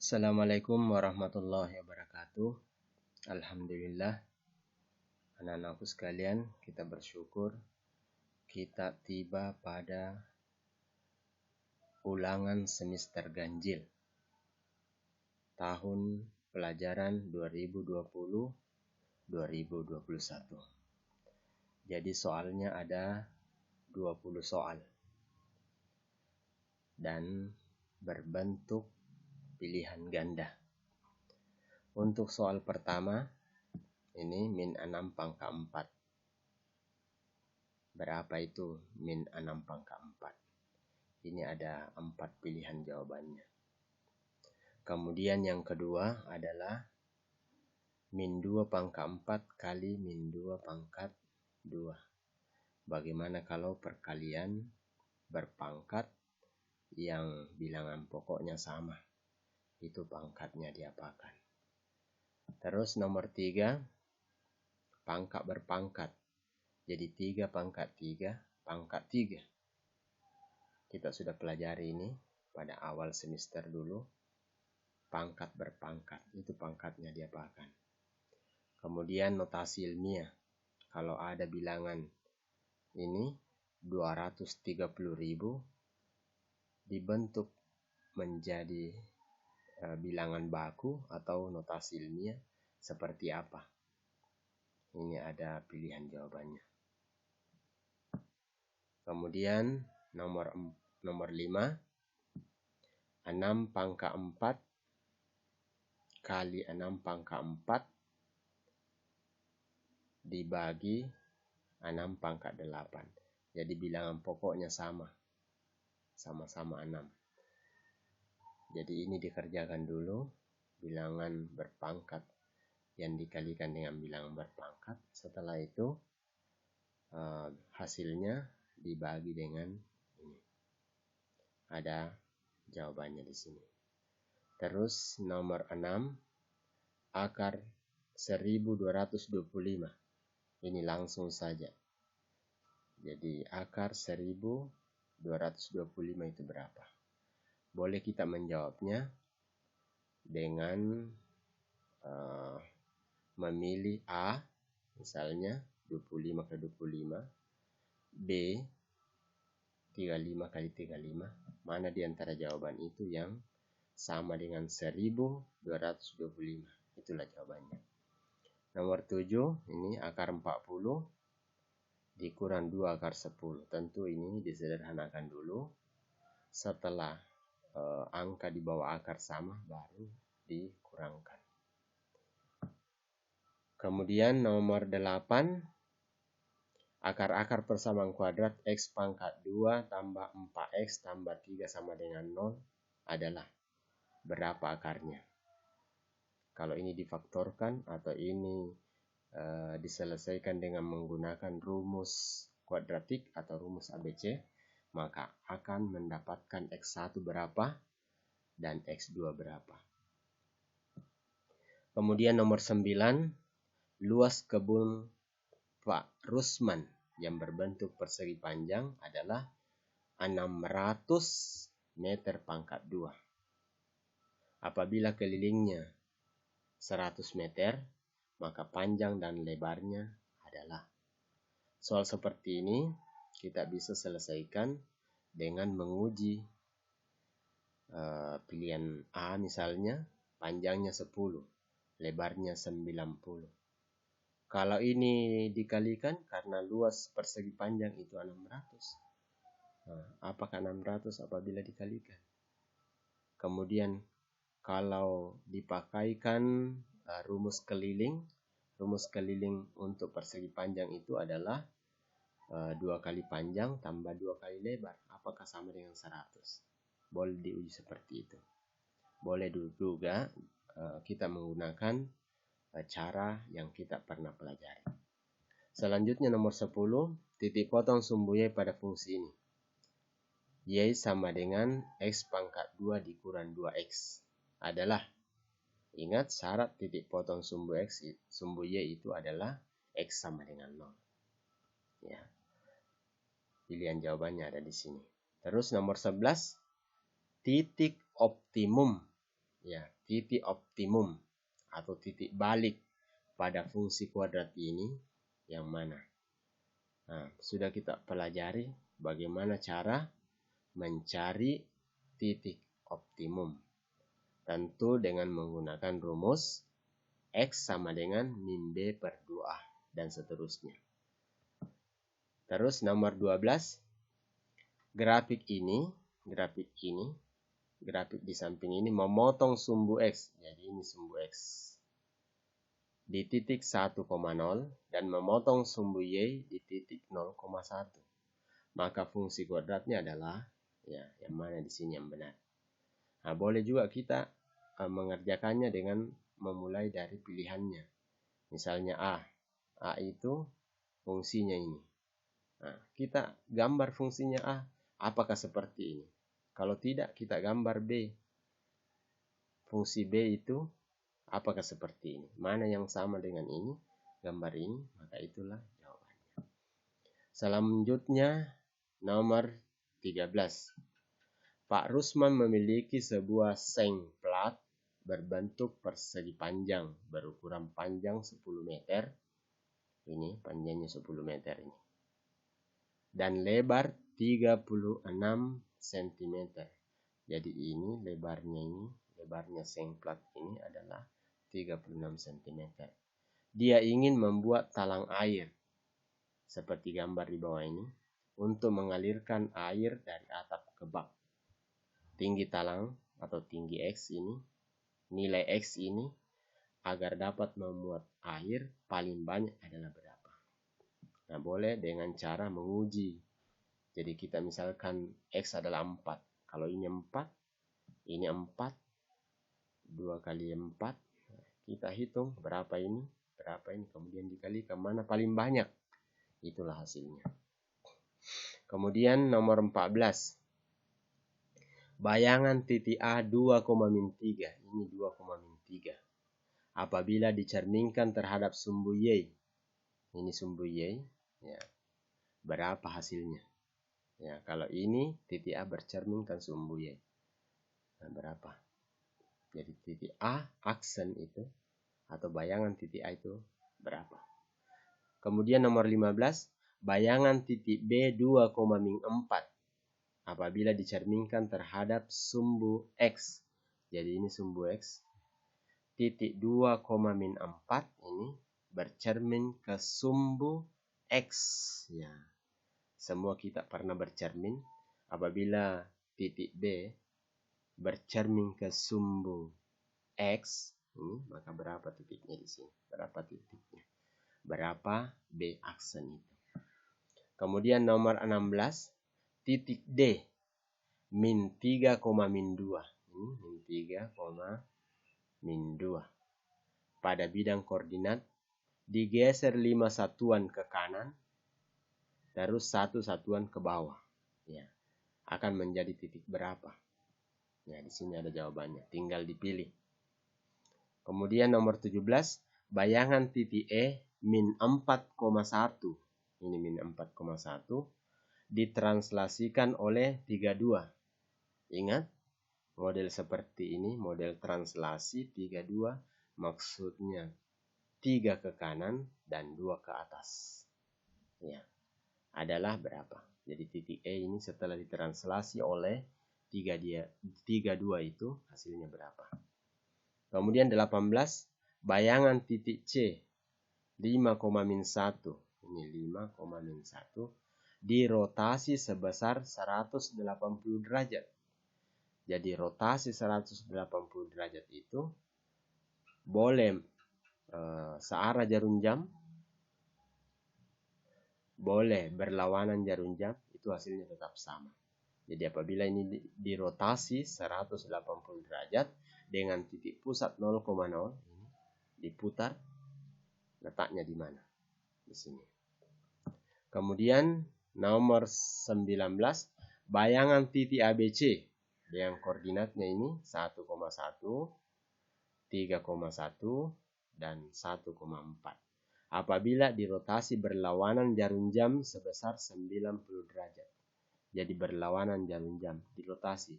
Assalamualaikum warahmatullahi wabarakatuh. Alhamdulillah, anak-anakku sekalian, kita bersyukur kita tiba pada ulangan semester ganjil tahun pelajaran 2020-2021. Jadi soalnya ada 20 soal dan berbentuk pilihan ganda. Untuk soal pertama, ini min 6 pangkat 4. Berapa itu min 6 pangkat 4? Ini ada 4 pilihan jawabannya. Kemudian yang kedua adalah min 2 pangkat 4 kali min 2 pangkat 2. Bagaimana kalau perkalian berpangkat yang bilangan pokoknya sama? Itu pangkatnya diapakan? Terus nomor 3, pangkat berpangkat. Jadi 3 pangkat 3 pangkat 3. Kita sudah pelajari ini pada awal semester dulu. Pangkat berpangkat, itu pangkatnya diapakan? Kemudian notasi ilmiah. Kalau ada bilangan ini 230.000 dibentuk menjadi bilangan baku atau notasi ilmiah seperti apa? Ini ada pilihan jawabannya. Kemudian nomor 5, 6 pangkat 4 kali 6 pangkat 4 dibagi 6 pangkat 8. Jadi bilangan pokoknya sama-sama 6. Jadi ini dikerjakan dulu, bilangan berpangkat yang dikalikan dengan bilangan berpangkat. Setelah itu hasilnya dibagi dengan ini. Ada jawabannya di sini. Terus nomor 6, akar 1225. Ini langsung saja. Jadi akar 1225 itu berapa? Boleh kita menjawabnya dengan memilih A, misalnya 25 kali 25, B 35 kali 35. Mana di antara jawaban itu yang sama dengan 1225? Itulah jawabannya. Nomor 7, ini akar 40 dikurang 2 akar 10. Tentu ini disederhanakan dulu. Setelah angka di bawah akar sama, baru dikurangkan. Kemudian nomor 8, akar-akar persamaan kuadrat X pangkat 2 tambah 4X tambah 3 sama dengan 0 adalah berapa akarnya? Kalau ini difaktorkan atau ini diselesaikan dengan menggunakan rumus kuadratik atau rumus ABC, maka akan mendapatkan X1 berapa dan X2 berapa. Kemudian nomor 9, luas kebun Pak Rusman yang berbentuk persegi panjang adalah 600 meter pangkat 2. Apabila kelilingnya 100 meter, maka panjang dan lebarnya adalah. Soal seperti ini kita bisa selesaikan dengan menguji pilihan A misalnya, panjangnya 10, lebarnya 90. Kalau ini dikalikan karena luas persegi panjang itu 600. Apakah 600 apabila dikalikan? Kemudian kalau dipakaikan rumus keliling untuk persegi panjang itu adalah 2 kali panjang tambah 2 kali lebar. Apakah sama dengan 100? Boleh diuji seperti itu. Boleh juga kita menggunakan cara yang kita pernah pelajari. Selanjutnya nomor 10, titik potong sumbu Y pada fungsi ini. Y sama dengan X pangkat 2 dikurang 2X adalah, ingat syarat titik potong sumbu Y itu adalah X sama dengan 0. Ya. Pilihan jawabannya ada di sini. Terus nomor 11, titik optimum ya, titik optimum atau titik balik pada fungsi kuadrat ini yang mana? Nah, sudah kita pelajari bagaimana cara mencari titik optimum. Tentu dengan menggunakan rumus X sama dengan min B per 2A dan seterusnya. Terus nomor 12, grafik di samping ini memotong sumbu X. Jadi ini sumbu X di titik 1,0 dan memotong sumbu Y di titik 0,1. Maka fungsi kuadratnya adalah ya yang mana di sini yang benar. Nah, boleh juga kita mengerjakannya dengan memulai dari pilihannya. Misalnya A itu fungsinya ini. Nah, kita gambar fungsinya A, apakah seperti ini? Kalau tidak, kita gambar B. Fungsi B itu apakah seperti ini? Mana yang sama dengan ini? Gambar ini, maka itulah jawabannya. Selanjutnya, nomor 13. Pak Rusman memiliki sebuah seng plat berbentuk persegi panjang berukuran panjang 10 meter. Ini panjangnya 10 meter ini. Dan lebar 36 cm. Jadi ini lebarnya seng plat ini adalah 36 cm. Dia ingin membuat talang air seperti gambar di bawah ini untuk mengalirkan air dari atap ke bak. Tinggi talang atau tinggi X ini, nilai X ini agar dapat memuat air paling banyak adalah berapa? Nah, boleh dengan cara menguji. Jadi kita misalkan X adalah 4. Kalau ini 4, ini 4, 2 kali 4. Kita hitung berapa ini, kemudian dikalikan mana paling banyak. Itulah hasilnya. Kemudian nomor 14. Bayangan titik A 2,3. Ini 2,3. Apabila dicerminkan terhadap sumbu Y. Ini sumbu Y. Ya, berapa hasilnya? Ya, kalau ini titik A bercerminkan sumbu Y. Nah, berapa? Jadi titik A aksen itu atau bayangan titik A itu berapa? Kemudian nomor 15, bayangan titik B 2,4 apabila dicerminkan terhadap sumbu X. Jadi ini sumbu X. Titik 2,4 ini bercermin ke sumbu X. Ya. Semua kita pernah bercermin. Apabila titik B bercermin ke sumbu X, ini maka berapa titiknya di sini? Berapa titiknya? Berapa B aksen itu? Kemudian nomor 16, titik D min 3, min 2. Ini min 3, min 2. Pada bidang koordinat digeser 5 satuan ke kanan, terus 1 satuan ke bawah. Ya, akan menjadi titik berapa? Ya, di sini ada jawabannya. Tinggal dipilih. Kemudian nomor 17, bayangan titik E min 4,1. Ini min 4,1 ditranslasikan oleh 32. Ingat, model seperti ini, model translasi 32 maksudnya 3 ke kanan dan 2 ke atas. Ya, adalah berapa? Jadi titik E ini setelah ditranslasi oleh 32 itu hasilnya berapa? Kemudian 18, bayangan titik C 5,1. Ini 5,1 dirotasi sebesar 180 derajat. Jadi rotasi 180 derajat itu boleh searah jarum jam, boleh berlawanan jarum jam, itu hasilnya tetap sama. Jadi apabila ini dirotasi 180 derajat dengan titik pusat 0,0, ini diputar, letaknya di mana? Di sini. Kemudian nomor 19, bayangan titik ABC yang koordinatnya ini 1,1, 3,1, dan 1,4. Apabila dirotasi berlawanan jarum jam sebesar 90 derajat. Jadi berlawanan jarum jam, dirotasi.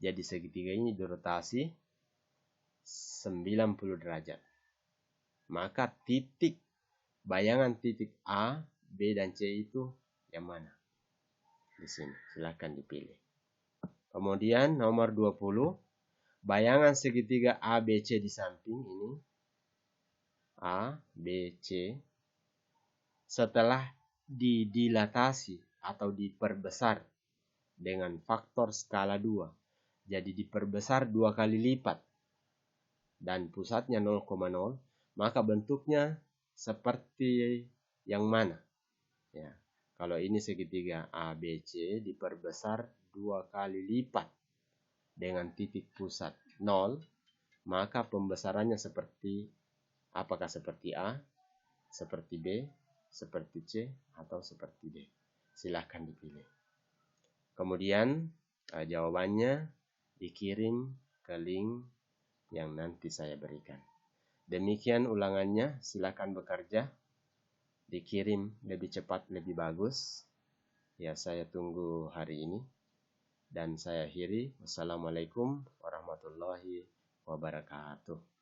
Jadi segitiga ini dirotasi 90 derajat. Maka bayangan titik A, B, dan C itu yang mana? Di sini, silakan dipilih. Kemudian nomor 20, bayangan segitiga ABC di samping ini, A, B, C, setelah didilatasi atau diperbesar dengan faktor skala 2, jadi diperbesar 2 kali lipat, dan pusatnya 0,0, maka bentuknya seperti yang mana? Ya, kalau ini segitiga ABC diperbesar 2 kali lipat dengan titik pusat 0, maka pembesarannya seperti, apakah seperti A, seperti B, seperti C, atau seperti D? Silahkan dipilih. Kemudian jawabannya dikirim ke link yang nanti saya berikan. Demikian ulangannya, silakan bekerja. Dikirim lebih cepat, lebih bagus. Ya, saya tunggu hari ini. Dan saya akhiri. Wassalamualaikum warahmatullahi wabarakatuh.